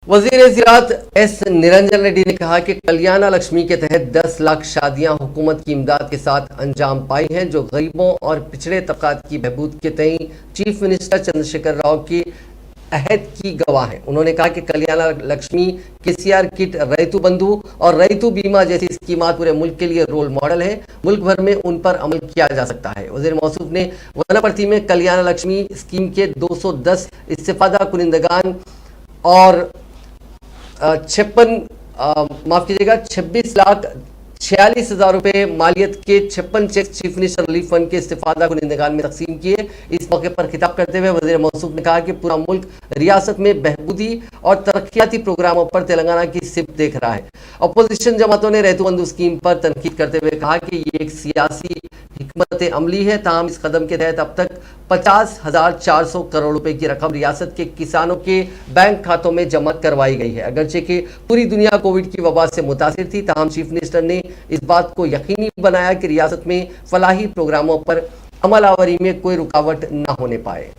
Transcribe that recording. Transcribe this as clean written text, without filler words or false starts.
वजीर ज़राअत एस निरंजन रेड्डी ने कहा कि कल्याण लक्ष्मी के तहत 10 लाख शादियां हुकूमत की इमदाद के साथ अंजाम पाई हैं, जो गरीबों और पिछड़े तबकात की बहबूद के तई चीफ मिनिस्टर चंद्रशेखर राव की अहद की गवाह है। उन्होंने कहा कि कल्याण लक्ष्मी, केसीआर किट, रैतु बंधु और रैतु बीमा जैसी स्कीमात पूरे मुल्क के लिए रोल मॉडल है। मुल्क भर में उन पर अमल किया जा सकता है। वज़ीर मौसूफ ने वनापर्थी में कल्याण लक्ष्मी स्कीम के 210 इस्तेफादा कुनिंदगान और 26,46,46,000 रुपए मालियत के 56 cheque chief minister relief fund के इस्तेफादा कुनिंदगान में तकसीम किए। इस मौके पर खिताब करते हुए वज़ीर मौसूफ ने कहा कि पूरा मुल्क रियासत में बहबूदी और तरक्याती प्रोग्रामों पर तेलंगाना की सिफ्त देख रहा है। अपोजिशन जमातों ने रैतु बंधु स्कीम पर तनकीद करते हुए कहा कि ये एक सियासी हिकमत अमली है। ताहम इस कदम के तहत अब तक 50,400 करोड़ रुपए की रकम रियासत के किसानों के बैंक खातों में जमा करवाई गई है। अगरचे कि पूरी दुनिया कोविड की वबा से मुतासिर थी, ताहम चीफ मिनिस्टर ने इस बात को यकीनी बनाया कि रियासत में फलाही प्रोग्रामों पर अमल आवरी में कोई रुकावट न होने पाए।